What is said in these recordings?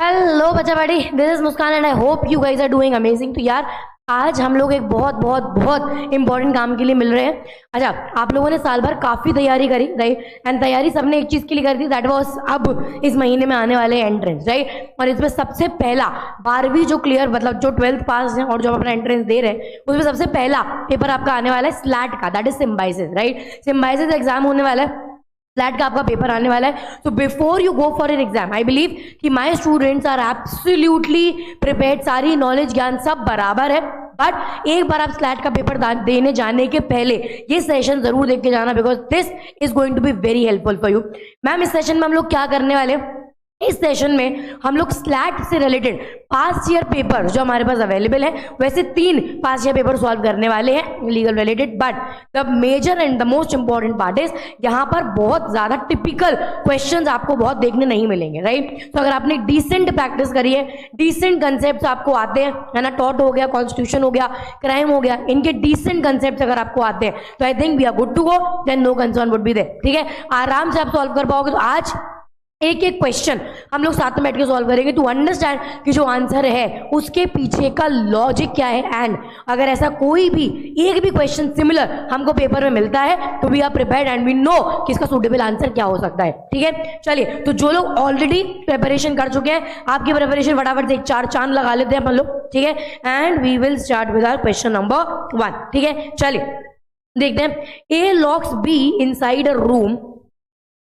Hello बच्चा बड़ी, this is Muskan and I hope you guys are doing amazing. तो यार आज हम लोग एक बहुत बहुत बहुत इंपॉर्टेंट काम के लिए मिल रहे हैं। अच्छा, आप लोगों ने साल भर काफी तैयारी करी, राइट? एंड तैयारी सबने एक चीज के लिए करी थी, दैट वाज अब इस महीने में आने वाले एंट्रेंस, राइट? और इसमें सबसे पहला 12वीं जो क्लियर मतलब जो 12th पास है और जो अपना एंट्रेंस दे रहे हैं उसमें सबसे पहला पेपर आपका आने वाला है स्लैट का, that is Symbiosis, right? Symbiosis exam होने वाला है, फ्लैट का आपका पेपर आने वाला है। तो before you go for an exam, I believe कि my students are absolutely prepared, सारी नॉलेज ज्ञान सब बराबर है। बट एक बार आप स्लैट का पेपर देने जाने के पहले ये सेशन जरूर देख के जाना, because this is going to be very helpful for you. Ma'am, इस सेशन में हम लोग क्या करने वाले हैं? इस सेशन में हम लोग स्लैट से रिलेटेड पास्ट ईयर पेपर जो हमारे पास अवेलेबल है, वैसे 3 पास्ट ईयर पेपर सॉल्व करने वाले हैं legal related. But the major and the most important part is यहाँ पर बहुत ज्यादा टिपिकल क्वेश्चंस आपको बहुत देखने नहीं मिलेंगे, राइट? तो अगर आपने डिसेंट प्रैक्टिस करी है, डिसेंट कंसेप्ट आपको आते हैं, है ना, टॉट हो गया, कॉन्स्टिट्यूशन हो गया, क्राइम हो गया, इनके डिसेंट कंसेप्ट अगर आपको आते हैं तो I think we are good to go, then no concern would be there. ठीक है, आराम से आप सॉल्व कर पाओगे। तो आज एक एक क्वेश्चन हम लोग साथ में बैठ के सॉल्व करेंगे टू अंडरस्टैंड कि जो आंसर है उसके पीछे का लॉजिक क्या है। एंड अगर ऐसा कोई भी एक भी क्वेश्चन सिमिलर हमको पेपर में मिलता है तो we are prepared and we know कि इसका सूटेबल आंसर क्या हो सकता है। ठीक है, चलिए, तो जो लोग ऑलरेडी प्रिपरेशन कर चुके हैं, आपकी प्रिपरेशन फटाफट से एक 4 चांद लगा लेते हैं अपन लोग। ठीक है, and we will start with our question number 1। ठीक है, चलिए देखते हैं। A locks B inside a room,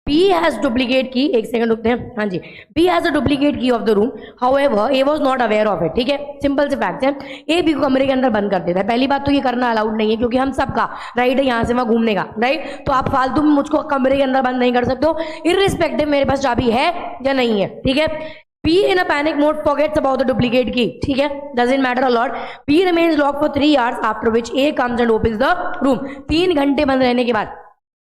B has duplicate key, एक सेकंड रुकते हैं, हाँ जी। B has a duplicate key of the room, however A was not aware of it। ठीक है, सिंपल से फैक्ट है। A B को कमरे के अंदर बंद कर देता है। पहली बात तो ये करना अलाउड नहीं है क्योंकि हम सबका राइट है यहाँ से वहाँ घूमने का, राइट? तो आप फालतू में मुझको कमरे के अंदर बंद नहीं कर सकते हो, इररिस्पेक्टिव मेरे पास चाबी है या नहीं है। ठीक है, B in a panic mode forgets about the duplicate key। ठीक है, doesn't matter a lot। B remains locked for 3 hours after which A comes and opens the room। 3 घंटे बंद रहने के बाद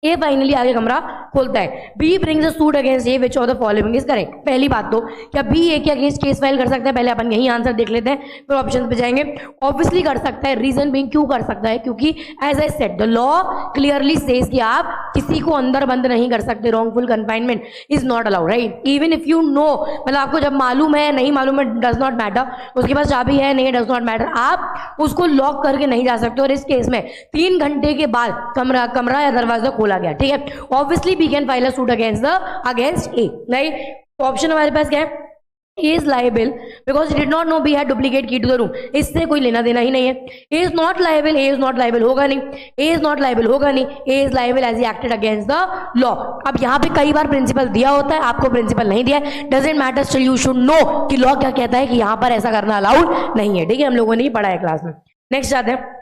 ए फाइनली आगे कमरा खोलता है। B brings a suit against A which of the following is correct. पहली बात तो क्या बी ए के अगेंस्ट केस फाइल कर सकता है? पहले अपन यही आंसर देख लेते हैं, फिर ऑप्शन पे जाएंगे। ऑब्वियसली कर सकता है। रीजन बीइंग, क्यों कर सकता है? क्योंकि as I said the law clearly says कि आप किसी को अंदर बंद नहीं कर सकते। Wrongful confinement is not allowed, right? Even if you know, मतलब आपको जब मालूम है नहीं मालूम है डज नॉट मैटर, उसके पास चाबी है नहीं डज नॉट मैटर, आप उसको लॉक करके नहीं जा सकते। और इस केस में 3 घंटे के बाद कमरा या दरवाजा खोला गया। ठीक है, obviously we can file a suit against A, right? तो ऑप्शन हमारे पास क्या है? A is liable because he did not know B had duplicate key to the room। इससे कोई लेना देना ही नहीं है। A is not liable, A is not liable होगा नहीं, A is not liable होगा नहीं, A is liable as he acted against the law। अब यहाँ पे कई बार प्रिंसिपल दिया होता है, आपको प्रिंसिपल नहीं दिया है, doesn't matter, still you should know कि लॉ क्या कहता है कि यहाँ पर ऐसा करना अलाउड नहीं है। ठीक है, हम लोगों ने ही पढ़ा है क्लास में। नेक्स्ट आते हैं।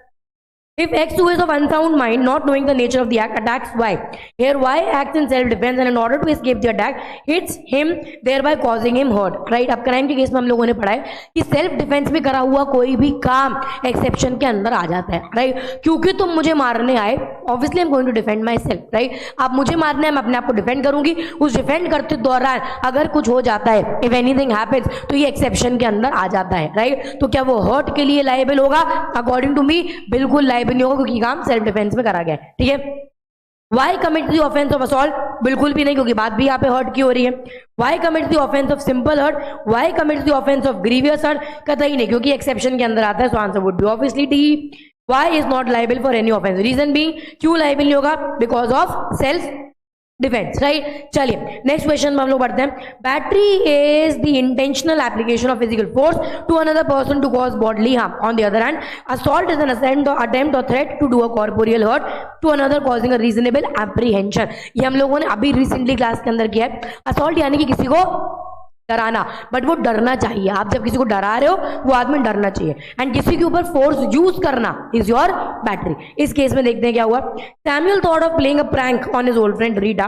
If X2 is of unsound mind, not knowing the nature of the act, attacks Y. Here Y acts in self-defense and in order to escape the attack, hits him, thereby causing him hurt. Right? अब crime के case में हम लोगों ने पढ़ा है कि self defence में करा हुआ कोई भी काम एक्सेप्शन के अंदर आ जाता है, राइट? क्योंकि तुम मुझे मारने आए, obviously I am going to defend myself, right? आप मुझे मारने, मैं अपने आप को डिफेंड करूंगी। उस डिफेंड करते दौरान अगर कुछ हो जाता है, इफ एनीथिंग हैपेंस, तो ये एक्सेप्शन के अंदर आ जाता है, राइट? तो क्या वो हर्ट के लिए लायबल होगा? अकॉर्डिंग टू मी बिल्कुल लायबल नहीं होगा क्योंकि काम सेल्फ डिफेंस में करा गया है। ठीक है, Y commit the offence of assault? बिल्कुल भी नहीं, क्योंकि बात भी यहाँ पे हर्ट की हो रही है। Y commit the offence of simple hurt? Y commit the offence of grievous hurt? कतई नहीं, क्योंकि एक्सेप्शन के अंदर आता है। So answer would be obviously D, Y is not liable for any offence. Reason being, क्यों लाइबल नहीं होगा? Because of self defence, right? चलिए नेक्स्ट क्वेश्चन में हम लोग पढ़ते हैं। Battery is the intentional application of physical force to another person to cause bodily harm. On the other hand, assault is an attempt और threat to do a corporeal hurt to another causing a reasonable apprehension. ये हम लोगों ने अभी recently class के अंदर किया है। असॉल्ट यानी कि किसी को डराना, बट वो डरना चाहिए। आप जब किसी को डरा रहे हो वो आदमी डरना चाहिए। एंड किसी के ऊपर फोर्स यूज करना इज योर बैटरी। इस केस में देखते हैं क्या हुआ। Samuel thought of playing a prank on his old friend Rita।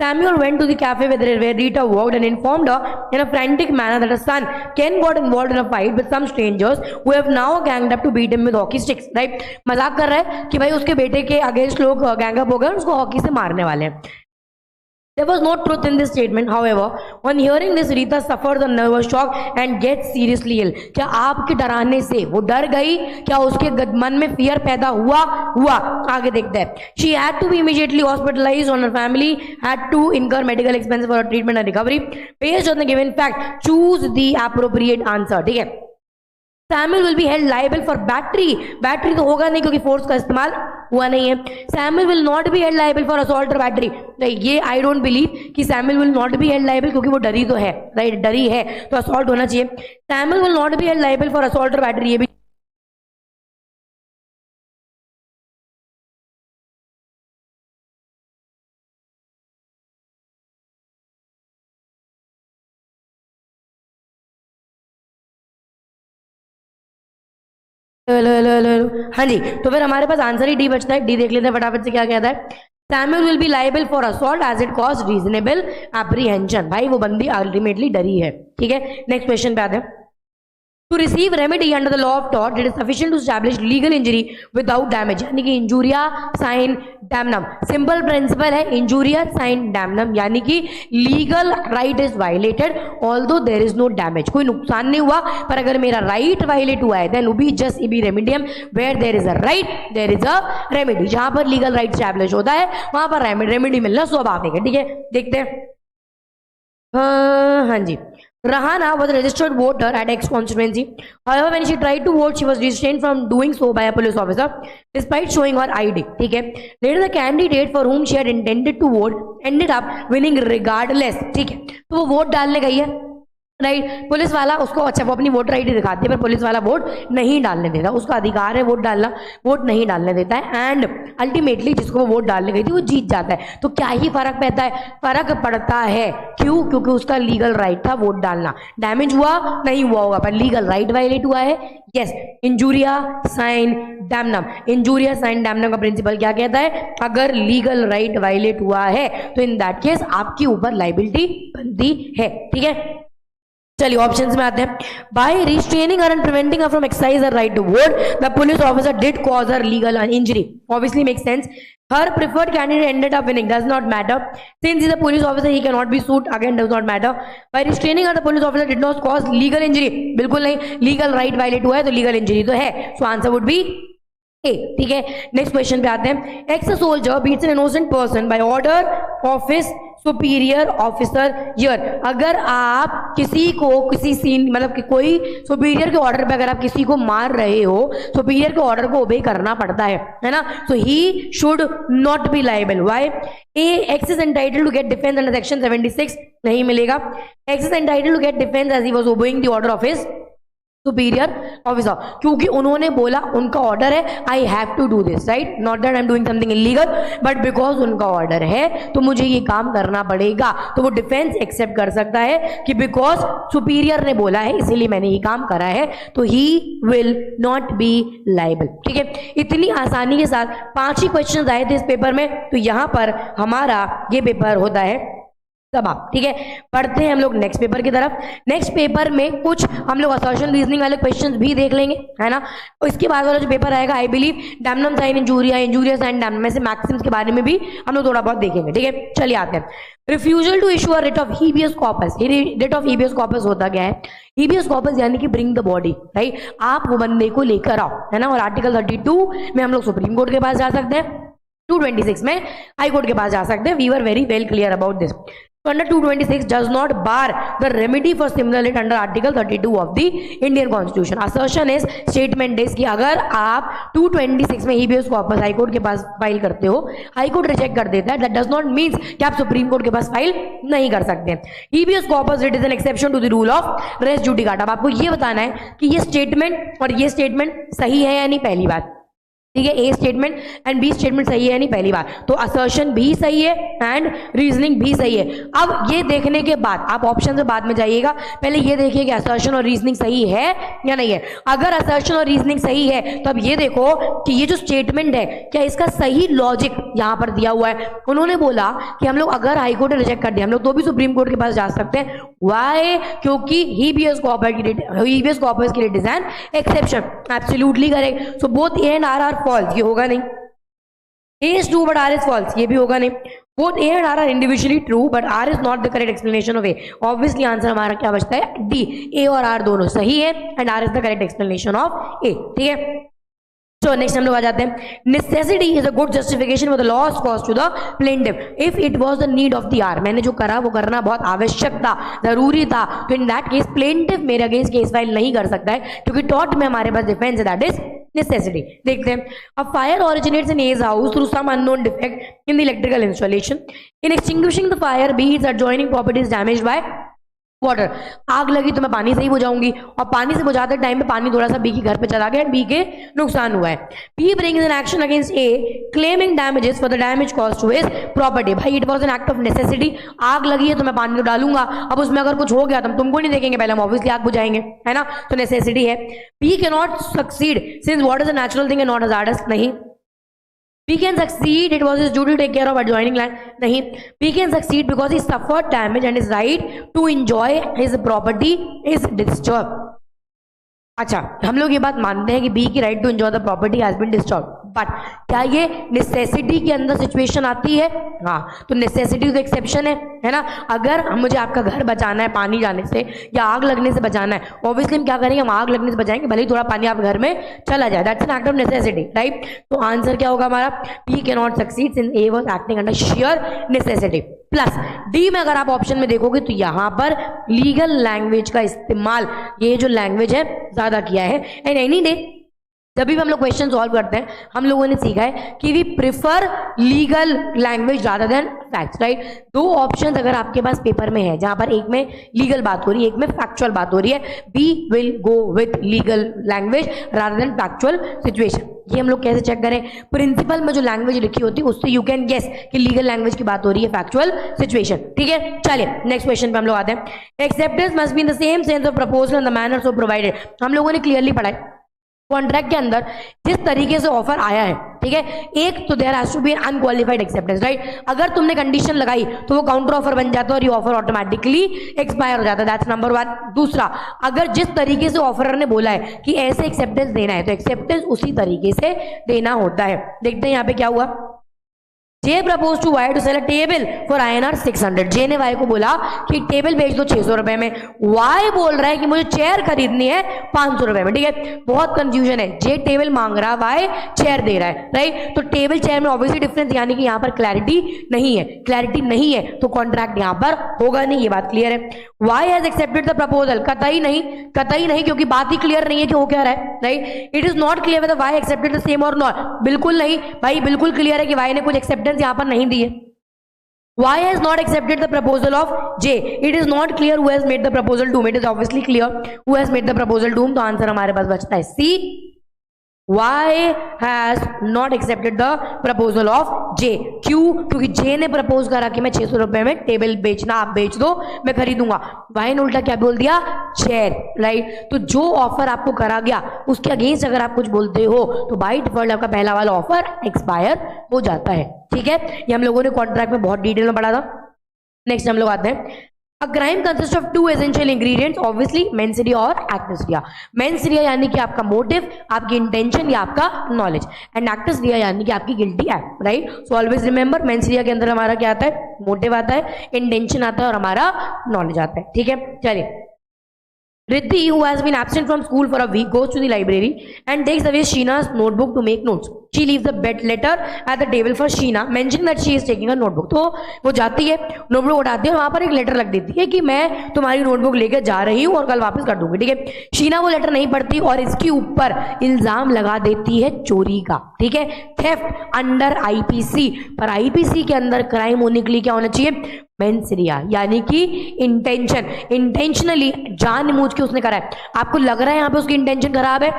Samuel went to the cafe where Rita worked and informed her in a frantic manner that her son Ken got involved in a fight with some strangers who have now ganged up to beat him with hockey sticks, right? मजाक कर रहा है कि भाई उसके बेटे के against लोग गैंग अप हो गए, उसको हॉकी से मारने वाले हैं। There was no truth in this statement. However, on hearing this, Rita suffered a nervous shock and gets seriously ill. क्या आपके डराने से वो डर गई? क्या उसके मन में फियर पैदा हुआ? आगे देखते हैं. She had to be immediately hospitalized. On her family had to incur medical expenses for her treatment and recovery. Based on the given fact, choose the appropriate answer. ठीक है. Samuel will be held liable for battery. Battery तो होगा नहीं क्योंकि force का इस्तेमाल हुआ नहीं है. Samuel will not be held liable for assault or battery. नहीं, ये आई डोंट बिलीव कि Samuel will not be held liable क्योंकि वो डरी तो है, राइट, डरी है तो असॉल्ट होना चाहिए. Samuel will not be held liable for assault or battery. ये भी हेलो. हाँ जी, तो फिर हमारे पास आंसर ही डी बचता है. डी देख लेते हैं फटाफट से क्या कहता है. Samuel will be liable for assault as it caused reasonable apprehension. भाई वो बंदी अल्टीमेटली डरी है. ठीक है, नेक्स्ट क्वेश्चन पे आते हैं. To receive remedy under the law of tort, it is sufficient to establish legal injury without damage. यानी कि injuria sine damnum. Simple principle है, injuria sine damnum, यानी कि legal right is violated although there is no damage. कोई नुकसान नहीं हुआ पर अगर मेरा right violate हुआ है then ubi just ibi remedium. Where there is a right, there is a remedy. जहां पर legal right establish होता है वहां पर remedy मिलना स्वाभाविक है. ठीक है, देखते हैं. हाँ जी. Rahana was a registered voter at X constituency. However, when she tried to vote, she was restrained from doing so by a police officer, despite showing her ID. ठीक है. Later, the candidate for whom she had intended to vote ended up winning regardless. ठीक है. तो वो vote डालने गई है, right. Police वाला उसको, अच्छा वो अपनी वोटर आईडी दिखाती है पर पुलिस वाला वोट नहीं डालने देता. उसका अधिकार है वोट डालना, वोट नहीं डालने देता है. एंड अल्टीमेटली जिसको वो वोट डालने गई थी वो जीत जाता है. तो क्या ही फर्क पड़ता है? फर्क पड़ता है. क्यों? क्योंकि उसका लीगल राइट था वोट डालना. डैमेज हुआ नहीं हुआ होगा पर लीगल राइट वायलेट हुआ है. Yes, injuria sine damnum. Injuria sine damnum का प्रिंसिपल क्या कहता है? अगर लीगल राइट वायलेट हुआ है तो इन दैट केस आपके ऊपर लाइबिलिटी बनती है. ठीक है, चलिए ऑप्शंस में आते हैं. By restraining her and preventing her from exercise her right to vote, the police officer did cause her legal injury. Obviously make sense. Her preferred candidate ended up winning. Does not matter. Since he is a police officer, he cannot be sued. Again, does not matter. By restraining her, the police officer did not cause legal injury. बिल्कुल नहीं. Legal right violate हुआ है तो legal injury तो है. So answer would be A. ठीक है, next question पे आते हैं. Ex soldier beats an innocent person by order of his superior officer here. अगर आप किसी को किसी सीन मतलब कि कोई सुपीरियर के ऑर्डर पे अगर आप किसी को मार रहे हो, सुपीरियर के ऑर्डर को ओबे करना पड़ता है ना. So he should not be liable. Why? A, X is entitled to get defence under section 76. नहीं मिलेगा. X is entitled to get defence as he was obeying the order of his superior officer. क्योंकि उन्होंने बोला, उनका order है, I have to do this, right. Not that I am doing something illegal but because उनका order है तो मुझे ये काम करना पड़ेगा. तो वो डिफेंस एक्सेप्ट कर सकता है कि बिकॉज सुपीरियर ने बोला है इसीलिए मैंने ये काम करा है. तो he will not be liable. ठीक है, इतनी आसानी के साथ 5 ही क्वेश्चन आए थे इस पेपर में. तो यहां पर हमारा ये पेपर होता है समाप्त. ठीक है, पढ़ते हैं हम लोग नेक्स्ट पेपर की तरफ. नेक्स्ट पेपर में कुछ हम लोग असर्शन रीजनिंग वाले क्वेश्चंस भी देख लेंगे, है ना. इसके बाद वाला जो पेपर आएगा I believe damnum sine injuria, injuria sine damnum में से मैक्सिम्स के बारे में भी हम लोग थोड़ा बहुत देखेंगे. ठीक है, चलिए आते हैं. Refusal to issue a writ of habeas corpus. Writ of habeas corpus होता क्या है? हीबियस कॉर्पस यानी कि ब्रिंग द बॉडी, राइट. आप वो बंदे को लेकर आओ, है ना. और आर्टिकल 32 में हम लोग सुप्रीम कोर्ट के पास जा सकते हैं, 226 में हाई कोर्ट के पास जा सकते हैं. We were very well clear about this. So under 226 does not bar the remedy for similar lit under article 32 of the Indian Constitution. Assertion is statement is कि अगर आप 226 में habeas corpus हाई कोर्ट के पास file करते हो, high court reject कर देता है, that does not means कि आप सुप्रीम कोर्ट के पास फाइल नहीं कर सकते. habeas corpus it is an exception to the rule of res judicata. अब आपको ये बताना है कि ये स्टेटमेंट और ये स्टेटमेंट सही है या नहीं, पहली बात. ठीक है, A statement and B statement सही है नहीं, पहली बार. तो असर्शन भी सही है एंड रीजनिंग भी सही है. अब ये देखने के बाद आप ऑप्शन से बाद में जाइएगा, पहले ये देखिए कि असर्शन और रीजनिंग सही है या नहीं है. अगर असर्शन और रीजनिंग सही है तो अब ये देखो कि ये जो स्टेटमेंट है क्या इसका सही लॉजिक यहां पर दिया हुआ है. उन्होंने बोला कि हम लोग अगर हाई कोर्ट ने रिजेक्ट कर दिया हम लोग तो भी सुप्रीम कोर्ट के पास जा सकते हैं. वाई? क्योंकि हीबियस कॉर्पस के लिए design exception. Absolutely correct. So both A and R false. ये होगा नहीं. A is true but R is false, ये भी होगा नहीं. Both A and R are individually true but R is not the correct explanation of A. Obviously answer हमारा क्या बचता है? D. A और R दोनों सही है and R is the correct explanation of A. ठीक है. So next हम लोग आ जाते हैं. Necessity is a good justification for the loss caused to the plaintiff if it was the need of the hour. मैंने जो करा वो करना बहुत आवश्यक था, जरूरी था. तो in that case plaintiff मेरे अगेंस्ट केस फाइल नहीं कर सकता है क्योंकि tort में हमारे पास डिफेंस है, that is necessity. देखते हैं. A fire originates in A's house through some unknown defect in the electrical installation. In extinguishing the fire, B its adjoining property is damaged by water. आग लगी तो मैं पानी से ही बुझाऊंगी और पानी से बुझाते टाइम में पानी थोड़ा सा बी के घर पे चला गया, बी के नुकसान हुआ है. B brings an action against A claiming damages for the damage caused to his property. भाई it was an act of necessity. आग लगी है तो मैं पानी तो डालूंगा, अब उसमें अगर कुछ हो गया तो हम तुमको नहीं देखेंगे, पहले हम ऑब्वियसली आग बुझाएंगे, है ना. तो नेसेसिटी है. B can not succeed since water is a natural thing and not hazardous. नहीं. B can succeed, it was his duty to take care of adjoining land. नहीं. B can succeed because he suffered damage and his right to enjoy his property is disturbed. अच्छा, हम लोग ये बात मानते हैं कि बी की right to enjoy the property has been disturb, but क्या ये नेसेसिटी के अंदर सिचुएशन आती है? हाँ. तो नेसेसिटी तो एक्सेप्शन है ना. अगर मुझे आपका घर बचाना है पानी जाने से या आग लगने से बचाना है, ऑब्वियसली हम क्या करेंगे, हम आग लगने से बचाएंगे, भले ही थोड़ा पानी आप घर में चला जाए. That's an act of necessity, right. तो आंसर क्या होगा हमारा? B can not succeed since A was acting under sheer necessity. Plus D में अगर आप ऑप्शन में देखोगे तो यहां पर लीगल लैंग्वेज का इस्तेमाल, ये जो लैंग्वेज है ज्यादा किया है. एंड एनी डे जब भी हम लोग क्वेश्चन सॉल्व करते हैं हम लोगों ने सीखा है कि we prefer legal language rather than facts, right. दो ऑप्शंस अगर आपके पास पेपर में है जहां पर एक में लीगल बात हो रही है, एक में फैक्चुअल बात हो रही है, B will go with legal language rather than factual situation. ये हम लोग कैसे चेक करें? प्रिंसिपल में जो लैंग्वेज लिखी होती है उससे यू कैन गेस कि लीगल लैंग्वेज की बात हो रही है, फैक्चुअल सिचुएशन. ठीक है. चलिए नेक्स्ट क्वेश्चन पे हम लोग आते हैं. Acceptance must be in the same sense of proposal and the manner so provided. हम लोगों ने क्लियरली पढ़ा है कॉन्ट्रैक्ट के अंदर जिस तरीके से ऑफर आया है, ठीक है, एक तो there has to be unqualified acceptance, right. अगर तुमने कंडीशन लगाई तो वो काउंटर ऑफर बन जाता है और ये ऑफर ऑटोमेटिकली एक्सपायर हो जाता है. That's number one. दूसरा, अगर जिस तरीके से ऑफरर ने बोला है कि ऐसे एक्सेप्टेंस देना है तो एक्सेप्टेंस उसी तरीके से देना होता है. देखते हैं यहाँ पे क्या हुआ. J propose to Y to sell a table for INR 600. J ने वाई को बोला कि टेबल बेच दो 600 रुपए में. वाई बोल रहा है कि मुझे चेयर खरीदनी है 500 रुपए में. ठीक है, बहुत कंफ्यूजन है. जे टेबल मांग रहा है, वाई चेयर दे रहा है, राइट. तो टेबल चेयर में ऑब्वियसली डिफरेंस, यानी कि यहाँ पर क्लैरिटी नहीं है. क्लैरिटी नहीं है तो कॉन्ट्रैक्ट यहाँ पर होगा नहीं, ये बात क्लियर है. Y has accepted the proposal. कतई नहीं, कतई नहीं, क्योंकि बात ही क्लियर नहीं है कि हो क्या रहा है, right. It is not clear whether Y accepted the same और नॉट. बिल्कुल नहीं भाई, बिल्कुल क्लियर है कि वाई ने कुछ एक्सेप्टेंस यहां पर नहीं दी है. Y has not accepted the proposal of J. It is not clear who has made the proposal to him. It is obviously clear who has made the proposal to him. तो answer हमारे पास बचता है C. Y has not accepted the proposal of J. क्यों? क्योंकि J ने propose करा कि मैं 600 रुपए में टेबल बेचना, आप बेच दो, मैं खरीदूंगा. Y ने उल्टा क्या बोल दिया? Chair, right. तो जो ऑफर आपको करा गया उसके अगेंस्ट अगर आप कुछ बोलते हो तो बाय डिफॉल्ट आपका पहला वाला ऑफर एक्सपायर हो जाता है. ठीक है, ये हम लोगों ने कॉन्ट्रैक्ट में बहुत डिटेल में पढ़ा था. नेक्स्ट हम लोग आते हैं. A crime consists of two essential ingredients, obviously mens rea और actus rea. Mens rea यानी कि आपका मोटिव, आपकी इंटेंशन या आपका नॉलेज, एंड actus rea यानी कि आपकी guilty act, right. So always remember mains रिया के अंदर हमारा क्या आता है? मोटिव आता है, इंटेंशन आता है और हमारा नॉलेज आता है. ठीक है, चलिए. Riddhi, who has been absent from school for a week, goes to the library and takes away Sheena's notebook to make notes. She leaves a bed letter at the table for Sheena, mentioning that she is taking a notebook. तो वो जाती है, notebook उठाती है, वहां पर एक letter लग देती है कि मैं तुम्हारी नोटबुक लेकर जा रही हूँ और कल वापस कर दूंगी. ठीक है, शीना वो लेटर नहीं पढ़ती और इसके ऊपर इल्जाम लगा देती है चोरी का. ठीक है, थेफ्ट अंडर IPC. पर IPC के अंदर क्राइम होने के लिए क्या होना चाहिए? मेंस रिया, यानी कि इंटेंशन. इंटेंशनली जानबूझ के उसने करा है. आपको लग रहा है यहाँ पे उसकी इंटेंशन खराब है?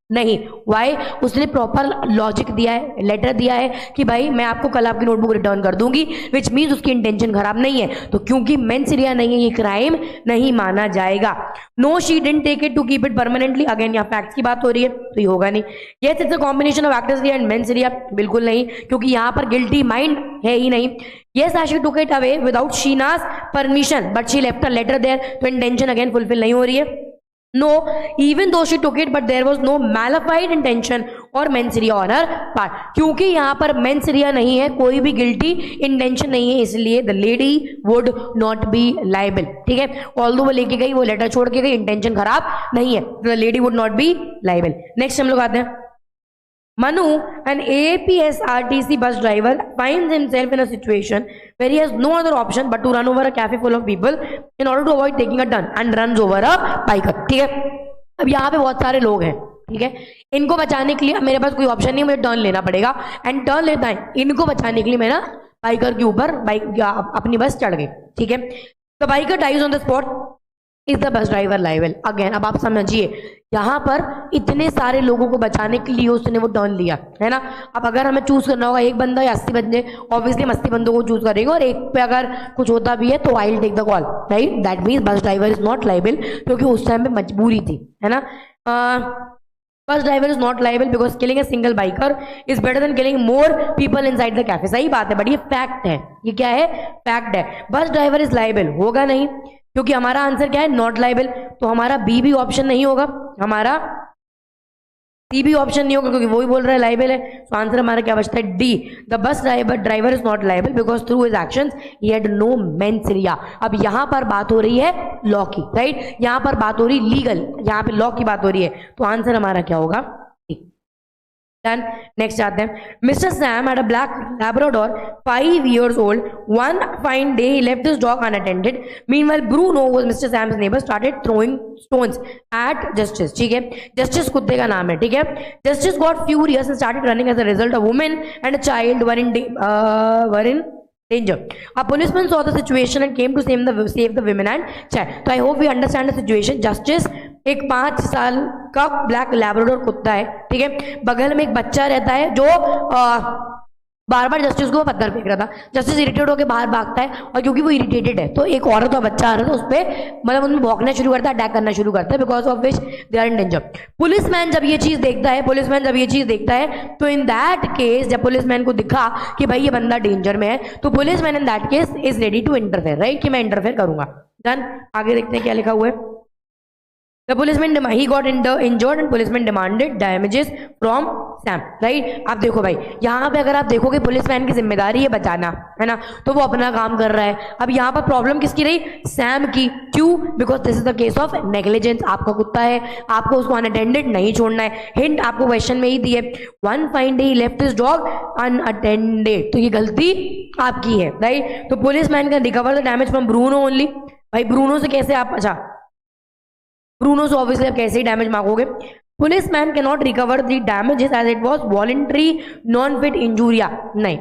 नहीं. वाई? उसने प्रॉपर लॉजिक दिया है, लेटर दिया है कि भाई मैं आपको कल आपकी नोटबुक रिटर्न कर दूंगी, विच मीन्स उसकी इंटेंशन खराब नहीं है. तो क्योंकि मेंस रिया नहीं है, ये क्राइम नहीं माना जाएगा. No she didn't take it to keep it permanently. Again यहाँ फैक्ट्स की बात हो रही है तो ये होगा नहीं. Yes, it's a combination of actus rea and mens rea. बिल्कुल नहीं, क्योंकि यहाँ पर गिल्टी माइंड है ही नहीं. Yes, she took it away without Sheena's permission, but she left a letter there. तो इंटेंशन अगेन फुलफिल नहीं हो रही है. No, even though she took it, but there was no malified intention और mens rea on her part. क्योंकि यहाँ पर mains rea नहीं है, कोई भी गिल्टी इंटेंशन नहीं है, इसलिए the lady would not be liable. ठीक है, ऑल्दो वो लेके गई, वो लेटर छोड़ के गई, इंटेंशन खराब नहीं है, the lady would not be liable. Next हम लोग आते हैं, Manu, an APSRTC bus driver, finds himself in a situation where he has no other option but to run over a cafe full of people in order to avoid taking a turn and runs over a biker। ठीक है, अब यहाँ पे बहुत सारे लोग हैं, ठीक है, इनको बचाने के लिए मेरे पास कोई ऑप्शन नहीं, मुझे टर्न लेना पड़ेगा, एंड टर्न लेता है इनको बचाने के लिए मैं ना बाइकर के ऊपर बाइक अपनी बस चढ़ गई। ठीक है, तो biker dies on the spot, is the bus driver liable? Again अब आप समझिए, यहाँ पर इतने सारे लोगों को बचाने के लिए उसने वो टर्न लिया है ना। अब अगर हमें चूज करना होगा एक बंदा या 80 बंदे, ऑब्वियसली हम 80 बंदों को चूज करेंगे, और एक पे अगर कुछ होता भी है तो I will take the call, right? That means bus driver is not liable, क्योंकि उस टाइम पे मजबूरी थी, है ना। Bus driver is not liable because killing a single biker is better than killing more people inside the cafe. सही बात है, बट ये फैक्ट है, ये क्या है? फैक्ट है। बस ड्राइवर इज लायबल होगा नहीं, क्योंकि हमारा आंसर क्या है? Not liable. तो हमारा बी भी ऑप्शन नहीं होगा, हमारा सी भी ऑप्शन नहीं होगा, क्योंकि वो ही बोल रहा है लायबल है। तो आंसर हमारा क्या बचता है? D, the bus driver is not liable because through his actions he had no mens rea। अब यहां पर बात हो रही है लॉ की, राइट? यहां पर बात हो रही लीगल, यहां पे लॉ की बात हो रही है, तो आंसर हमारा क्या होगा? डन। नेक्स्ट आते हैं, mister Sam had a black Labrador 5 years old. One fine day he left his dog unattended. Meanwhile Bruno was Mr. Sam's neighbor, started throwing stones at Justice। ठीक है, Justice कुत्ते का नाम है, ठीक है। Justice got furious and started running। As a result, a woman and a child were in danger. A policeman saw the situation and came to save the women and child। तो I hope we understand the situation। Justice एक 5 साल का black Labrador कुत्ता है, ठीक है, बगल में एक बच्चा रहता है जो बार बार जस्टिस को पत्थर फेंक रहा था। जस्टिस इरिटेट होकर बाहर भागता है, और क्योंकि वो इरिटेटेड है तो एक औरत और बच्चा आ रहा था उस पर, मतलब उनमें भौंकना शुरू करता है, अटैक करना शुरू करता है, because of which they are in danger. Policeman जब ये चीज देखता है तो इन दैट केस, जब पुलिसमैन को दिखा कि भाई ये बंदा डेंजर में है, तो policeman in that case is ready to interfere, right? कि मैं इंटरफेयर करूंगा। डन। आगे देखते हैं क्या लिखा हुआ है। The policeman he got injured and policeman demanded damages from Sam, right? आप देखो भाई, यहाँ पे अगर आप देखोगे पुलिसमैन की जिम्मेदारी है बचाना, है ना, तो वो अपना काम कर रहा है। अब यहाँ पर प्रॉब्लम किसकी रही? सैम की। क्यों? Because this is the case of negligence. आपका कुत्ता है, आपको उसको अनअटेंडेड नहीं छोड़ना है। हिंट आपको क्वेश्चन में ही दी है, one fine day he left his dog unattended, तो ये गलती आपकी है, राइट? तो policeman can recover the damage from Bruno only. भाई ब्रूनो से कैसे आप, अच्छा ब्रूनो से ऑब्वियसली आप कैसे ही डैमेज मांगोगे? Policeman can not recover the damages as it was voluntary non fit injuria. नहीं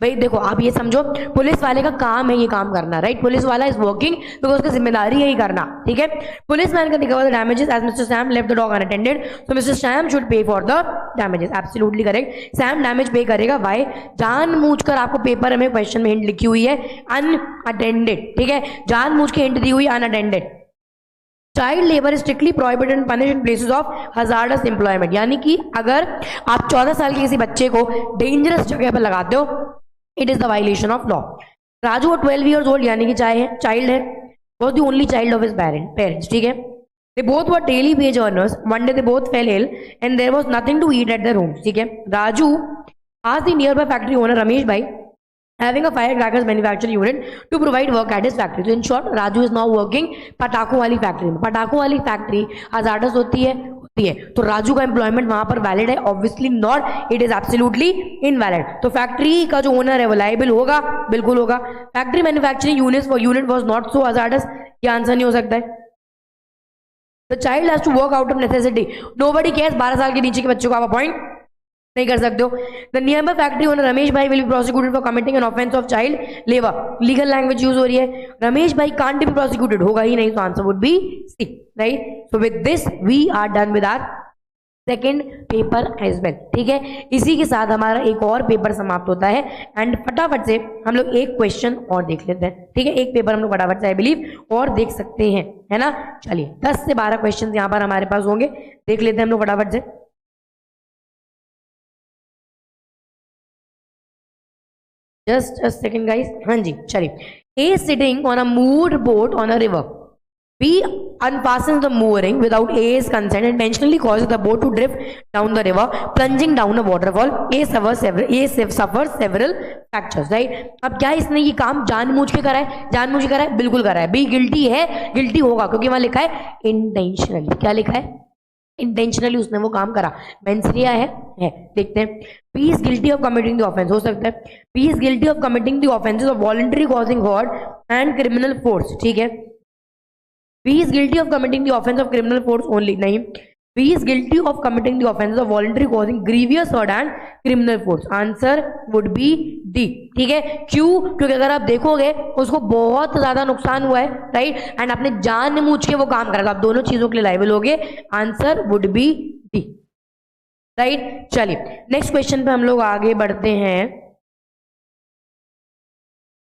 भाई देखो, आप ये समझो, पुलिस वाले का काम है ये काम करना, राइट? पुलिस वाला इज वर्किंग बिकॉज उसकी जिम्मेदारी है ही करना, ठीक है। Policeman can recover the damages as mister Sam left the dog unattended, so mister Sam should pay for the damages. Absolutely correct, Sam damage पे करेगा। वाई? जानबूझकर आपको पेपर में क्वेश्चन में हिंट लिखी हुई है अनअटेंडेड, ठीक है, जानबूझ के हिंट दी हुई unattended. Child labour is strictly prohibited and punished in places of hazardous employment. यानी कि अगर आप 14 साल के किसी बच्चे को डेंजरस जगह पर लगाते हो, it is the violation of law. Raju 12 years old, यानी कि चाइल्ड है, was the only child of his parents, ठीक है। They both were daily wage earners. One day they both fell ill and there was nothing to eat at their home, ठीक है। Raju asked the nearby factory owner Ramesh bhai having a firecrackers manufacturing unit to provide work at his factory। So in short, Raju is now working पटाखों वाली factory में। पटाखों वाली factory hazardous होती है, तो राजू का एम्प्लॉयमेंट वहां पर वैलिड है? Obviously not, it is absolutely invalid. तो फैक्ट्री का जो ओनर है वो लायबल होगा, बिल्कुल होगा। Factory manufacturing unit was not so hazardous, ये आंसर नहीं हो सकता है। The child has to work out of necessity. Nobody cares, 12 साल के नीचे के बच्चों को आप अपॉइंट नहीं कर सकते हो। The nearby factory owner Ramesh bhai will be prosecuted for committing an offence of child labour. Legal language use हो रही है, रमेश भाई कांट बी प्रोसिक्यूटेड, होगा ही नहीं, तो answer would be C, right? So with this we are done with our second paper as well, ठीक है। इसी के साथ हमारा एक और पेपर समाप्त होता है, एंड फटाफट से हम लोग एक क्वेश्चन और देख लेते हैं, ठीक है। एक पेपर हम लोग फटाफट से आई बिलीव और देख सकते हैं, है ना। चलिए 10 से 12 क्वेश्चन यहाँ पर हमारे पास होंगे, देख लेते हैं हम लोग फटाफट से। Just a second guys, हाँ जी, चलिए। A sitting on a moored boat on a river, B unfastens the mooring without A's consent and intentionally causes the boat to drift down the river, plunging down a waterfall. A suffers several fractures, right? अब क्या इसने ये काम जानबूझ के करा है, बिल्कुल करा है। बी गिल्टी है, गिल्टी होगा क्योंकि वहां लिखा है इंटेंशनली। क्या लिखा है? इंटेंशनली उसने वो काम करा। मेंसरिया है देखते हैं। B is guilty of committing the offence, हो सकता है B is guilty of committing the offences of voluntary causing hurt and criminal force, ठीक है। B is guilty of committing the offence of criminal force only, नहीं। B is guilty of committing the offence of voluntary causing grievous hurt and criminal force, answer would be D, ठीक है। क्यों? क्योंकि अगर आप देखोगे उसको बहुत ज्यादा नुकसान हुआ है, राइट, एंड आपने जानबूझ के वो काम करा, तो आप दोनों चीजों के लिए लायबल हो गए, answer would be D, right. चलिए नेक्स्ट क्वेश्चन पे हम लोग आगे बढ़ते हैं।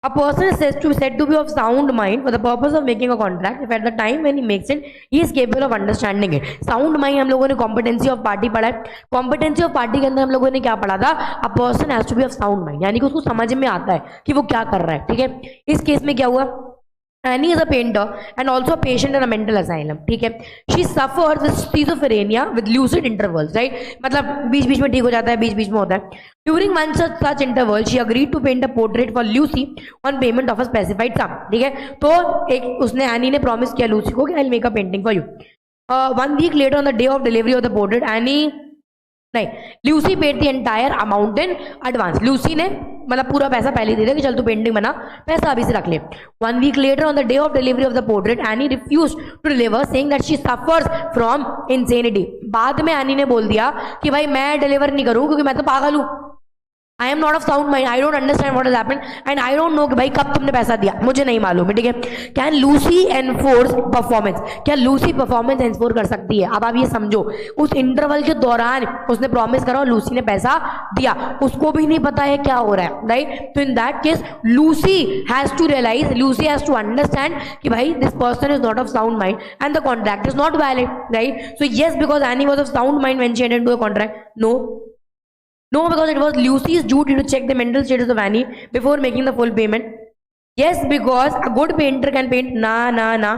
A person is said to be of sound mind for the purpose of making a contract if at the time when he makes it he is capable of understanding it. Sound mind हम लोगों ने competency of party पढ़ा है। competency of party के अंदर हम लोगों ने क्या पढ़ा था? A person has to be of sound mind, यानी कि उसको समझ में आता है कि वो क्या कर रहा है, ठीक है। इस केस में क्या हुआ? Annie is a painter and also a patient in a mental asylum, ठीक है। She suffers with schizophrenia with lucid intervals, right? मतलब बीच बीच में ठीक हो जाता है, बीच बीच में होता है। During one such interval, she agreed to paint a portrait for Lucy on payment of a specified sum, ठीक है। तो एक उसने एनी ने प्रॉमिस किया लूसी को कि I'll make a painting for you. 1 week later on the day of delivery of the portrait, Lucy paid the entire amount in advance. Lucy ने मतलब पूरा पैसा पहले दे दिया कि चल तू पेंटिंग बना, पैसा अभी से रख ले। 1 week later on the day of delivery of the portrait, Annie refused to deliver saying that she suffers from insanity. बाद में एनी ने बोल दिया कि भाई मैं डिलीवर नहीं करूँ क्योंकि मैं तो पागल हूँ। I am not of sound mind, I don't understand what has happened and I don't know कि भाई कब तुमने पैसा दिया, मुझे नहीं मालूम है, ठीक है। Can Lucy enforce performance? क्या लूसी परफॉर्मेंस एनफोर्स कर सकती है? अब आप ये समझो, उस इंटरवल के दौरान उसने प्रॉमिस करा और लूसी ने पैसा दिया, उसको भी नहीं पता है क्या हो रहा है, राइट। तो in that case Lucy has to realise, Lucy has to understand कि भाई this person is not of sound mind and the contract is not valid, right. So yes, because Annie was of sound mind when she entered into a contract. No, because it was Lucy's duty to check the mental status of Annie before making the full payment. Yes, because a good painter can paint. ना.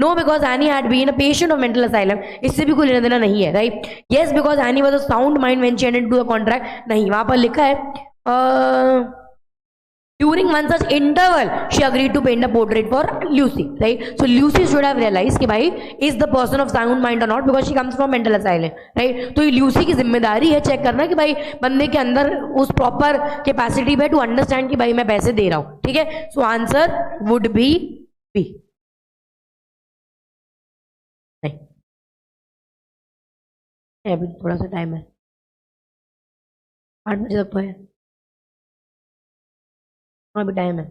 No, because Annie had been a patient of mental asylum. इससे भी कोई लेना देना नहीं है, right? Yes, because Annie was a sound mind when she entered into the contract. नहीं, वहाँ पर लिखा है during one such interval she agreed to paint a portrait for Lucy, right? So Lucy should have realized कि भाई is the person of sound mind or not because she comes from mental asylum, right? तो Lucy की जिम्मेदारी है check करना कि भाई बंदे के अंदर उस प्रॉपर कैपेसिटी है टू अंडरस्टैंड कि भाई मैं पैसे दे रहा हूँ, ठीक है। So answer would be B. अभी थोड़ा सा टाइम है, 8 बजे तक तो है, अभी टाइम है।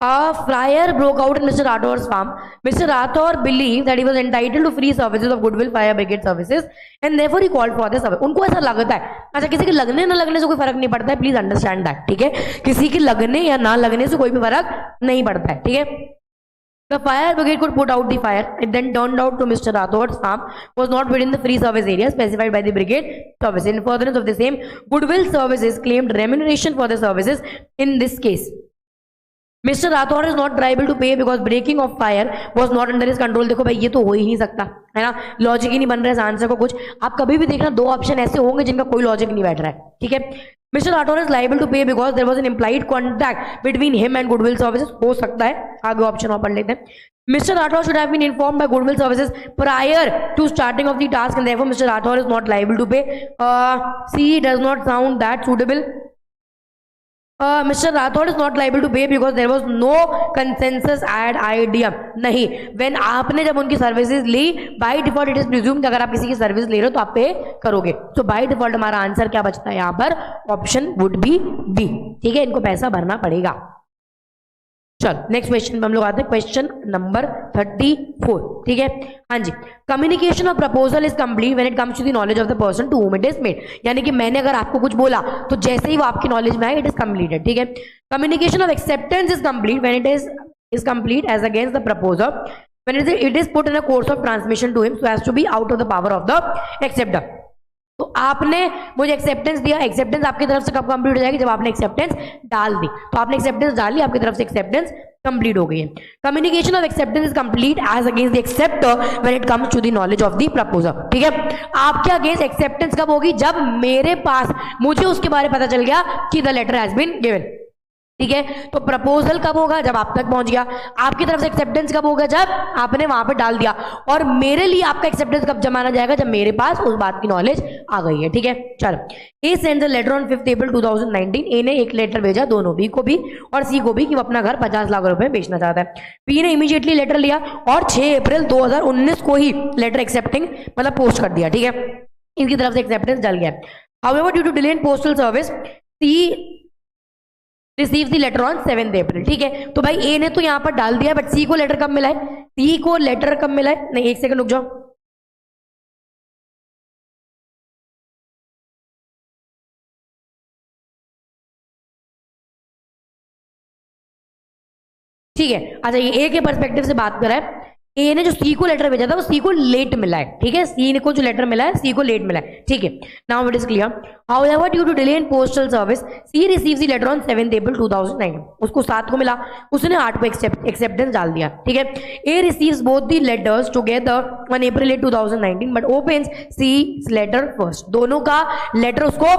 A fire broke out in Mr. Rathor's farm. Mr. Rathor believed that he was entitled to free services of Goodwill Fire Brigade services and therefore he called for the service. उनको ऐसा लगता है, अच्छा किसी के लगने ना लगने से कोई फर्क नहीं पड़ता है, प्लीज अंडरस्टैंड दैट, ठीक है। किसी के लगने या ना लगने से कोई भी फर्क नहीं पड़ता है, ठीक है। The fire brigade could put out the fire. It then turned out to Mr. Rathor's farm was not within the free service area specified by the brigade service. In furtherance of the same, Goodwill Services claimed remuneration for the services in this case. Mr. Rathor is not liable to pay because breaking of fire was not under his control. देखो भाई ये तो हो ही नहीं सकता है ना, logic ही नहीं बन रहा है इस आंसर को कुछ। आप कभी भी देखना 2 ऑप्शन ऐसे होंगे जिनका कोई लॉजिक नहीं बैठ रहा है, ठीक है। Mr. Rathor is liable to pay because there was an implied contact between him and Goodwill Services. हो सकता है, आगे ऑप्शन और पढ़ लेते हैं। Mr. Rathor should have been informed by Goodwill Services prior to starting of the task and therefore Mr. Rathor is not liable to pay. C does not sound that suitable. Mr. Rathor is not liable to pay because there was no consensus ad ideum. नहीं, when आपने जब उनकी services ली by default it is presumed अगर आप किसी की service ले रहे हो तो आप पे करोगे। तो by default हमारा आंसर क्या बचता है यहाँ पर? ऑप्शन वुड बी बी, ठीक है। इनको पैसा भरना पड़ेगा। चल नेक्स्ट क्वेश्चन पे हम लोग आते हैं, क्वेश्चन नंबर 34, ठीक है। हाँ जी, communication of proposal is complete when it comes to the knowledge of the person to whom it is made. यानी कि मैंने अगर आपको कुछ बोला तो जैसे ही वो आपकी नॉलेज में आए इट इज कंप्लीटेड, ठीक है। Communication of acceptance is complete when it is complete as against the proposer when it is put in a course of transmission to him so as to be out of the power of the acceptor. तो आपने मुझे acceptance दिया, acceptance आपकी तरफ से कब complete हो जाएगी, जब आपने एक्सेप्टेंस डाल दी। तो आपने एक्सेप्टेंस डाली, आपकी तरफ से एक्सेप्टेंस कंप्लीट हो गई है। Communication of acceptance is complete as against the acceptor when it comes to the knowledge of the proposer. ठीक है, आपके अगेंस्ट एक्सेप्टेंस कब होगी, जब मेरे पास मुझे उसके बारे में पता चल गया कि the letter has been given. ठीक है, तो प्रपोजल कब होगा, जब आप तक पहुंच गया। आपकी तरफ से एक्सेप्टेंस कब होगा, जब आपने वहां पे डाल दिया। और मेरे लिए आपका एक्सेप्टेंस कब जमाना जाएगा, जब मेरे पास उस बात की नॉलेज आ गई है। ठीक है, चलो। ए सेंड्स अ लेटर ऑन 5 अप्रैल 2019। ए ने एक लेटर भेजा दोनों, बी को भी और सी को भी, कि वो अपना घर 50 लाख रुपए में बेचना चाहता है। बी ने इमीडिएटली लेटर लिया और 6 अप्रैल 2019 को ही लेटर एक्सेप्टिंग मतलब पोस्ट कर दिया। ठीक है, इनकी तरफ से एक्सेप्टेंस डल गया। However due to delay in postal service C receive the letter on 7 April. ठीक है, तो भाई ए ने तो यहां पर डाल दिया, बट सी को लेटर कब मिला है, सी को लेटर कब मिला है, नहीं एक सेकंड रुक जाओ। ठीक है, अच्छा ये ए के पर्सपेक्टिव से बात कर रहा है। ए ने जो सी को लेटर भेजा था वो सी को लेट मिला है। ठीक है, सी को जो लेटर मिला है सी को लेट मिला है। ठीक है, now it is clear. However due to delay in postal service C receives the letter on 7 April 2009। उसको 7 को मिला, उसने 8 को एक्सेप्टेंस डाल दिया। ठीक है, A receives both the letters together on April 8, 2019 but opens C letter first. दोनों का लेटर उसको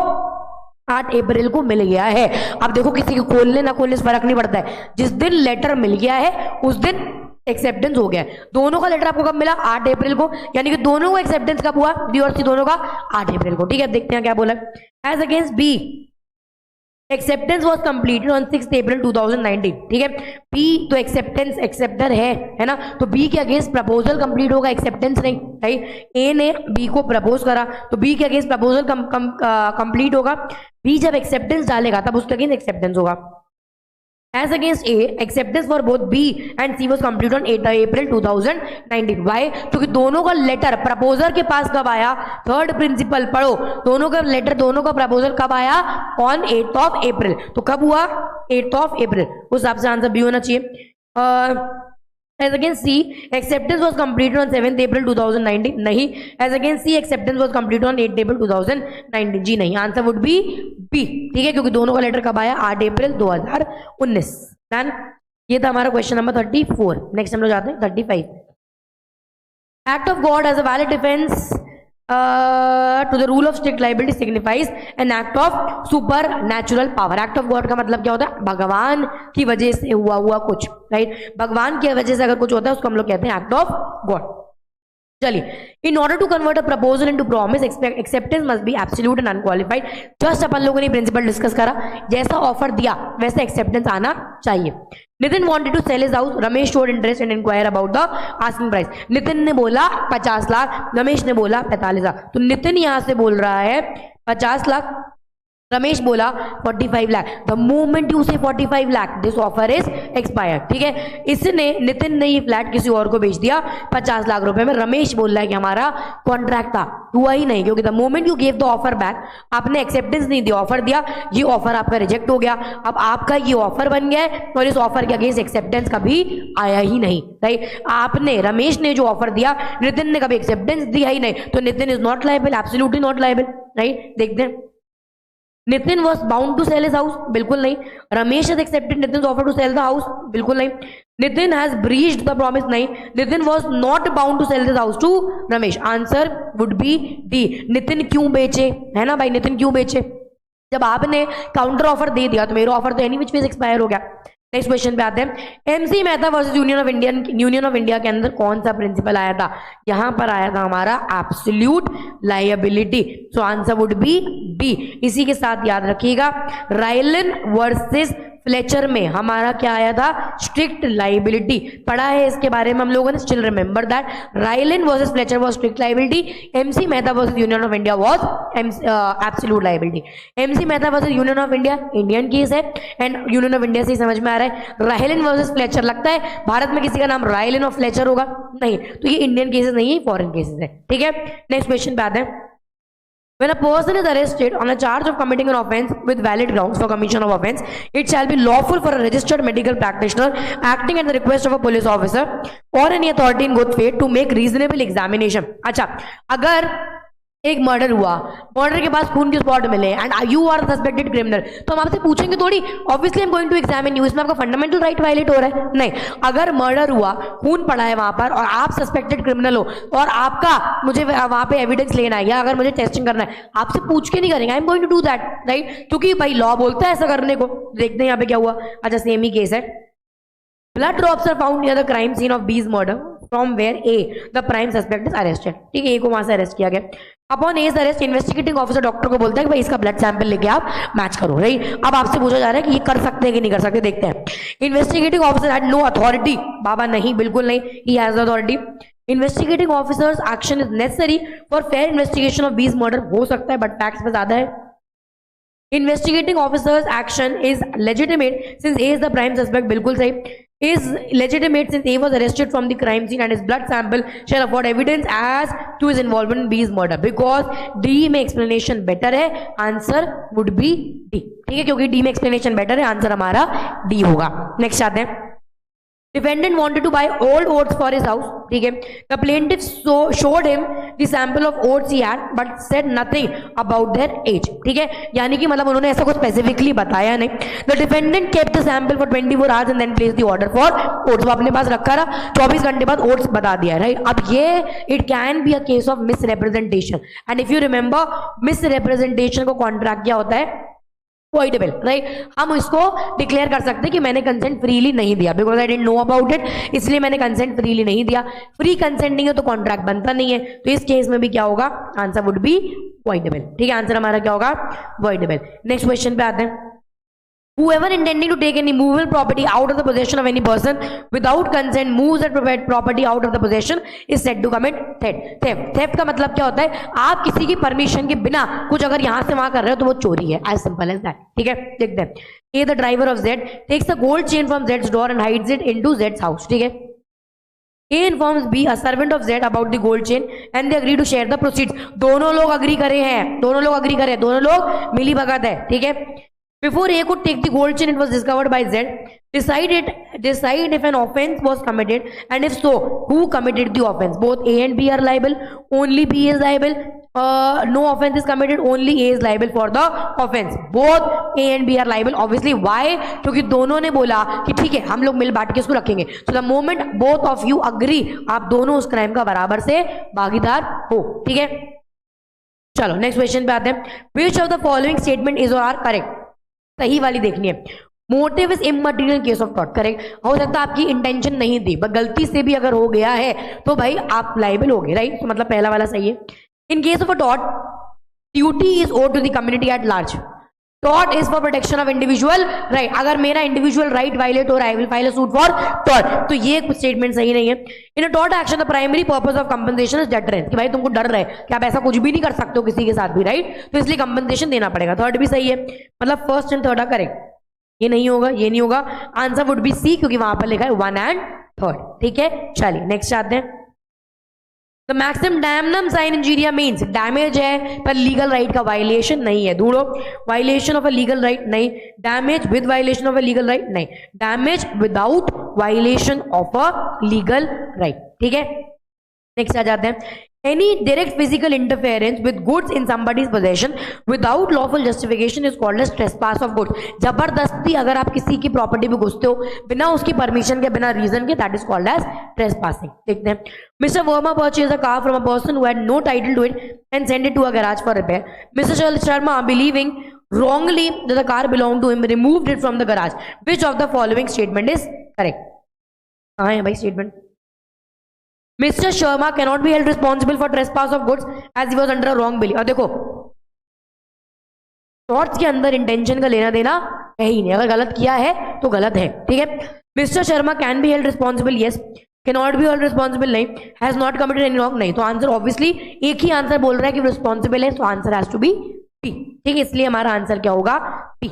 8 अप्रैल को मिल गया है। अब देखो, किसी को खोलने ना खोलने से फर्क नहीं पड़ता है, जिस दिन लेटर मिल गया है उस दिन एक्सेप्टेंस हो गया है। दोनों का लेटर आपको कब मिला, 8 अप्रैल को, यानी कि दोनों को एक्सेप्टेंस कब हुआ, बी और सी दोनों का 8 अप्रैल को। ठीक है, देखते हैं क्या बोला। As against B acceptance was completed on 6 April 2019। ठीक है, बी तो एक्सेप्टेंस एक्सेप्टर है ना, तो बी के अगेंस्ट प्रपोजल कंप्लीट होगा, एक्सेप्टेंस नहीं। राइट, ए ने बी को प्रपोज करा तो बी के अगेंस्ट प्रपोजल कंप्लीट होगा। बी जब एक्सेप्टेंस डालेगा तब उसके अगेंस्ट एक्सेप्टेंस होगा। As against A, acceptance for both B and C was complete on 8 April 2019. Why? क्योंकि दोनों का लेटर प्रपोजर के पास कब आया, थर्ड प्रिंसिपल पढ़ो, दोनों का लेटर दोनों का प्रपोजल कब आया, ऑन 8 अप्रैल। तो कब हुआ, 8 अप्रैल। उस हिसाब से आंसर बी होना चाहिए। As against C, acceptance was completed on 7 April 2019. नहीं। As against C, acceptance was completed on 8 April 2019. जी नहीं, आंसर वुड बी बी। ठीक है, क्योंकि दोनों का लेटर कब आया, 8 अप्रैल 2019। डन, ये था हमारा क्वेश्चन नंबर 34। नेक्स्ट हम लोग जाते हैं 35। Act of God as a valid defence to the rule of strict liability signifies an act of supernatural power. Act of God का मतलब क्या होता है, भगवान की वजह से हुआ कुछ। राइट, भगवान की वजह से अगर कुछ होता है उसको हम लोग कहते हैं एक्ट ऑफ गॉड। चलिए, in order to convert a proposal into promise acceptance must be absolute and unqualified. Just अपन लोगों ने प्रिंसिपल डिस्कस करा, जैसा ऑफर दिया वैसे एक्सेप्टेंस आना चाहिए। Nitin wanted to sell his house, Ramesh showed interest and enquire about the asking price. Nitin ने बोला 50 लाख, रमेश ने बोला 45 लाख। तो नितिन यहां से बोल रहा है 50 लाख, रमेश बोला 45 लाख। द मोमेंट यू से 45 lakh this offer is expired. ठीक है, इसने नितिन ने ये फ्लैट किसी और को बेच दिया 50 लाख रुपए में। रमेश बोल रहा है कि हमारा कॉन्ट्रैक्ट था, हुआ ही नहीं, क्योंकि the moment you gave the offer back, आपने एक्सेप्टेंस नहीं दिया, ऑफर दिया, ये ऑफर आपका रिजेक्ट हो गया। अब आपका ये ऑफर बन गया है और इस ऑफर के अगेंस्ट एक्सेप्टेंस कभी आया ही नहीं। राइट, आपने रमेश ने जो ऑफर दिया, नितिन ने कभी एक्सेप्टेंस दिया ही नहीं, तो Nitin is not liable, absolutely not liable. Right, देखते हैं। Nitin was bound to sell his house, बिल्कुल नहीं। Ramesh has accepted Nitin offer to sell the house, बिल्कुल नहीं। Nitin has breached the promise, नहीं। Nitin was not bound to sell this house to Ramesh, answer would be D. Nitin क्यों बेचे, है ना भाई, नितिन क्यों बेचे, जब आपने काउंटर ऑफर दे दिया तो मेरा ऑफर तो एनी विच वेज एक्सपायर हो गया। नेक्स्ट क्वेश्चन पे आते हैं। MC Mehta versus Union of India के अंदर कौन सा प्रिंसिपल आया था, यहां पर आया था हमारा absolute liability. So answer would be D. इसी के साथ याद रखिएगा, रायलन वर्सेस फ्लेचर में हमारा क्या आया था, स्ट्रिक्ट लायबिलिटी। पढ़ा है इसके बारे में हम लोगों ने, still remember that Rylands versus Fletcher was strict liability, MC Mehta versus Union of India was absolute liability. MC Mehta versus Union of India Indian case है, एंड यूनियन ऑफ इंडिया से समझ में आ रहा है। रायलन वर्सेस फ्लेचर, लगता है भारत में किसी का नाम रायलन और फ्लेचर होगा, नहीं, तो ये इंडियन केसेस नहीं है, फॉरेन केसेस है। ठीक है, नेक्स्ट क्वेश्चन पे आते हैं। When a person is arrested on a charge of committing an offence with valid grounds for commission of offence, it shall be lawful for a registered medical practitioner acting at the request of a police officer or any authority in good faith to make reasonable examination. अच्छा, अगर एक murder हुआ, murder के बाद खून के spot मिले and you are suspected criminal, तो हम आपसे पूछेंगे थोड़ी, obviously I am going to examine you, इसमें आपका फंडामेंटल राइट वायलेट हो रहा है? नहीं। अगर मर्डर हुआ, खून पड़ा है वहां पर और आप सस्पेक्टेड क्रिमिनल हो और आपका मुझे वहां पे एविडेंस लेना है या अगर मुझे टेस्टिंग करना है, आपसे पूछ के नहीं करेंगे, I am going to do that, right? क्योंकि भाई लॉ बोलता है ऐसा करने को। देखते हैं यहाँ पे क्या हुआ। अच्छा, सेम ही केस है। Blood drops are found near the crime scene of B's murder from where A the prime suspect is arrested. ठीक है, ए को वहां से अरेस्ट किया गया। Upon A's arrest, investigating officer doctor को बोलता है कि भाई इसका ब्लड सैंपल लेके आप मैच करो, राइट? अब आपसे पूछा जा रहा है कि ये कर सकते हैं कि नहीं कर सकते, देखते हैं। Investigating officer had no authority, बाबा नहीं, बिल्कुल नहीं, he has authority. Investigating officer's action is necessary for fair investigation of B's murder, हो सकता है बट फैक्ट्स में ज्यादा है। Investigating officer's action is legitimate since A is the prime suspect, बिल्कुल सही। Is legitimate since A was arrested from the crime scene and his blood sample shall afford evidence as to his involvement in B's murder, because D में explanation better है, answer would be D। ठीक है, क्योंकि D में explanation better है, answer हमारा D होगा। Next आते हैं। Defendant wanted to buy old oats for his house. ठीक है, the plaintiff showed him the sample of oats he had but said nothing about their age। ठीक है, यानी कि मतलब उन्होंने ऐसा कुछ स्पेसिफिकली बताया नहीं। The defendant kept the sample for 24 hours and then placed the order for oats। वो अपने पास रखा रहा, 24 घंटे बाद oats बता दिया, राइट? अब ये it can be a case of misrepresentation and if you remember misrepresentation को कॉन्ट्रैक्ट क्या होता है? Voidable, right? हम इसको डिक्लेयर कर सकते हैं कि मैंने कंसेंट फ्रीली नहीं दिया, because I didn't know about it, इसलिए मैंने कंसेंट फ्रीली नहीं दिया। फ्री कंसेंट नहीं है तो कॉन्ट्रैक्ट बनता नहीं है, तो इस केस में भी क्या होगा? Answer would B voidable. ठीक है, आंसर हमारा क्या होगा? वॉइडेबल। नेक्स्ट क्वेश्चन पे आते हैं। Whoever intending to take any movable property out of the possession of any person without consent moves that property out of the possession is said to commit theft। theft का मतलब क्या होता है? आप किसी की परमिशन के बिना कुछ अगर यहां से वहां कर रहे हो तो वो चोरी है, as simple as that। ठीक है, देखते हैं। A, the driver of Z takes a gold chain from Z's door and hides it into Z's house। ठीक है, A informs B, a servant of Z, about the gold chain and they agree to share the proceeds। दोनों लोग agree करे हैं, दोनों लोग मिली भगत है। ठीक है, before A could take the gold chain, it was discovered by Z। Decide if an offense was committed and if so, who committed the offense? Both A and B are liable, only B is liable। No offense is committed, only A is liable for the offense। Both A and B are liable, obviously। Why? क्योंकि दोनों ने बोला कि ठीक है हम लोग मिल बांट के इसको रखेंगे। So the moment both of you agree, आप दोनों उस क्राइम का बराबर से भागीदार हो। ठीक है, चलो नेक्स्ट क्वेश्चन पे आते हैं। Which of the following statement is or are correct? सही वाली देखनी है। Motive is immaterial case of taught, correct. हो सकता है आपकी इंटेंशन नहीं थी बट गलती से भी अगर हो गया है तो भाई आप लाइबल हो गए, राइट? तो मतलब पहला वाला सही है। इन केस ऑफ अ टॉट, duty is owed to the community at large. टॉट is for protection of individual right. अगर मेरा इंडिविजुअल राइट वायलेट हो रहा है, I will file a suit for टॉट। तो ये कुछ स्टेटमेंट सही नहीं है। इन अ टॉट action the primary purpose of compensation is deterrence, कि भाई तुमको डर रहा है कि आप ऐसा कुछ भी नहीं कर सकते हो किसी के साथ भी, राइट? तो इसलिए कंपनसेशन देना पड़ेगा। थर्ड भी सही है, मतलब फर्स्ट एंड थर्ड करेक्ट। ये नहीं होगा, ये नहीं होगा, आंसर वुड बी सी, क्योंकि वहां पर लिखा है 1 एंड 3। ठीक है, चलिए नेक्स्ट आते हैं। The maximum damnum sine injuria means damage है पर लीगल राइट का वायलेशन नहीं है। ढूंढो, violation of a legal right नहीं, damage with violation of a legal right नहीं, damage without violation of a legal right. ठीक है, नेक्स्ट आ जाते हैं। Any direct physical interference with goods in somebody's possession without lawful justification is called as trespass of goods। जबरदस्ती अगर आप किसी की प्रॉपर्टी में घुसते हो बिना उसकी परमिशन के, बिना रीजन के, that is called as trespassing. देखते हैं। Mister Verma purchased a car from a person who had no title to it and sent it to a garage for repair। Mr. Sharma, believing wrongly that the car belonged to him, removed it from the garage। Which of the following statement is correct? कहाँ है भाई statement? Mr. Sharma cannot be held responsible for trespass of goods as he was under a wrong belief। और देखो thoughts के अंदर intention का लेना देना है ही नहीं, अगर गलत किया है तो गलत है। ठीक है, Mr Sharma can be held responsible, yes. Can not be held responsible, नहीं। Has not committed any wrong, नहीं। तो आंसर ऑब्वियसली एक ही आंसर बोल रहा है कि रिस्पॉन्सिबल है, तो answer has to be P. ठीक है, इसलिए हमारा आंसर क्या होगा? पी।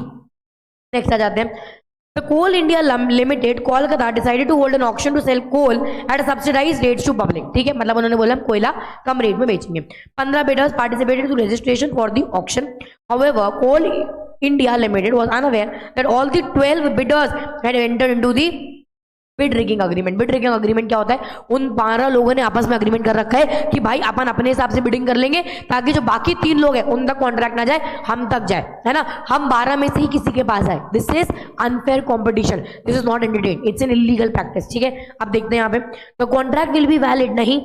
नेक्स्ट आ जाते हैं। The Coal India Limited Kolkata decided to hold an auction to sell coal at a subsidized rates to public। ठीक है, मतलब उन्होंने बोला हम कोयला कम रेट में बेचेंगे। 15 bidders participated to registration for the auction। However, Coal India Limited was unaware that all the 12 bidders had entered into the bid rigging agreement. Bid rigging agreement क्या होता है? उन 12 लोगों ने आपस में अग्रीमेंट कर रखा है कि भाई अपन अपने हिसाब से बिडिंग कर लेंगे ताकि जो बाकी 3 लोग हैं उन तक कॉन्ट्रैक्ट ना जाए, हम तक जाए, है ना, हम 12 में से ही किसी के पास आए। This is unfair competition, this is not entertain, it's an illegal practice. ठीक है, अब देखते हैं यहाँ पे, the contract will be valid, नहीं,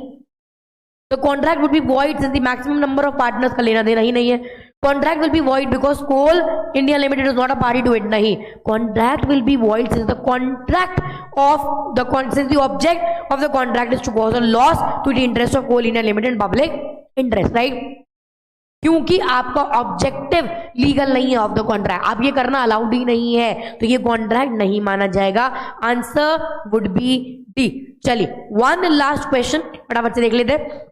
the contract would be void since the maximum number of partners का लेना देना ही नहीं है। Contract will be void because Coal India Limited is not a party to it, नहीं, contract will be void since the contract of the sins the object of the contract is to cause a loss to the interest of Coal India Limited public interest, right, क्योंकि आपका objective legal नहीं है of the contract, आप ये करना allowed ही नहीं है, तो ये कॉन्ट्रैक्ट नहीं माना जाएगा। Answer would be D. चलिए वन लास्ट क्वेश्चन फटाफट से देख लेते हैं।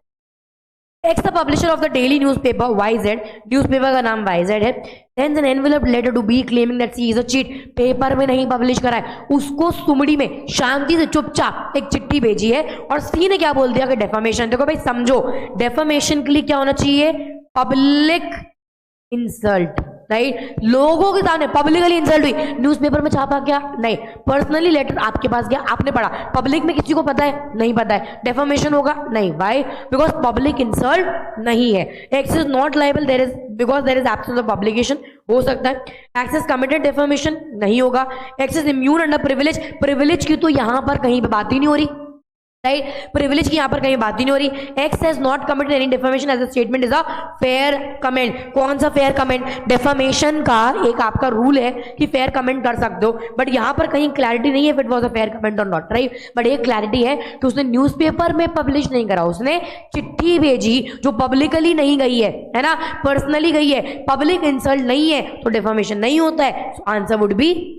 X the publisher of the daily newspaper YZ, newspaper का नाम YZ है, sends an envelope letter to B claiming that C is a cheat, paper में नहीं पब्लिश करा है, उसको सुमड़ी में शांति से चुपचाप एक चिट्ठी भेजी है और C ने क्या बोल दिया कि डेफामेशन। देखो भाई समझो, डेफामेशन के लिए क्या होना चाहिए? पब्लिक इंसल्ट, राइट, लोगों के सामने पब्लिकली इंसल्ट हुई। न्यूज़पेपर में छापा क्या? नहीं, पर्सनली लेटर आपके पास गया, आपने पढ़ा, पब्लिक में किसी को पता है? नहीं पता है, डेफामेशन होगा? नहीं, व्हाई? बिकॉज पब्लिक इंसल्ट नहीं है। X is not liable there is because there is absence of publication, हो सकता है। एक्स इज कमिटेड डेफामेशन, नहीं होगा। X is immune under privilege, privilege की तो यहां पर कहीं पे बात ही नहीं हो रही, राइट, प्रिविलेज की यहां पर कहीं बात ही नहीं हो रही। X has not committed any defamation as a statement is a fair comment. कौन सा फेयर कमेंट? डेफामेशन का एक आपका रूल है कि फेयर कमेंट कर सकते हो, बट यहां पर कहीं क्लैरिटी नहीं है if it was a fair comment और नॉट, राइट, बट एक क्लैरिटी है कि उसने न्यूज़पेपर में पब्लिश नहीं करा, उसने चिट्ठी भेजी जो पब्लिकली नहीं गई है ना, पर्सनली गई है, पब्लिक इंसल्ट नहीं है, तो डेफामेशन नहीं होता है। आंसर वुड बी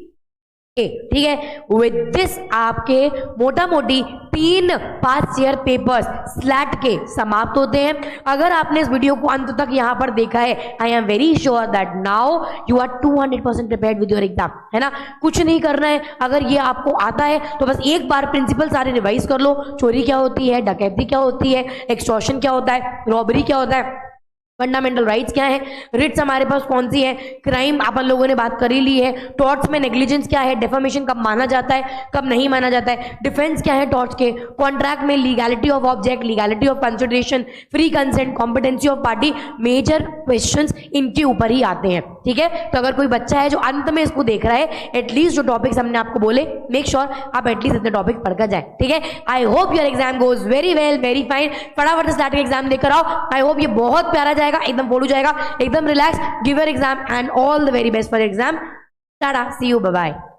ए। ठीक है, विद दिस आपके मोटा मोटी 3 पास्ट ईयर पेपर्स स्लैट के समाप्त होते हैं। अगर आपने इस वीडियो को अंत तक यहां पर देखा है, I am very sure that now you are 200% prepared with your exam, है ना, कुछ नहीं करना है। अगर ये आपको आता है तो बस एक बार प्रिंसिपल सारे रिवाइज कर लो, चोरी क्या होती है, डकैती क्या होती है, एक्सटॉर्शन क्या होता है, रॉबरी क्या होता है, फंडामेंटल राइट्स क्या है, रिट्स हमारे पास कौन सी है, क्राइम अपन लोगों ने बात कर ही ली है, टॉर्ट्स में नेग्लिजेंस क्या है, डेफामेशन कब माना जाता है कब नहीं माना जाता है, डिफेंस क्या है टॉर्ट्स के, कॉन्ट्रैक्ट में legality of object, legality of consideration, free consent, competency of party, major questions इनके ऊपर ही आते हैं। ठीक है, तो अगर कोई बच्चा है जो अंत में इसको देख रहा है, एटलीस्ट जो टॉपिक्स हमने आपको बोले, मेक श्योर आप एटलीस्ट इतने टॉपिक पढ़कर जाए। ठीक है, I hope your exam goes very well, very fine, फटाफट से स्टार्टिंग एग्जाम देकर आओ। आई होप ये बहुत प्यारा जाएगा, एकदम बोलू जाएगा, एकदम relax, give your exam and all the very best for exam. Tata, see you, bye bye.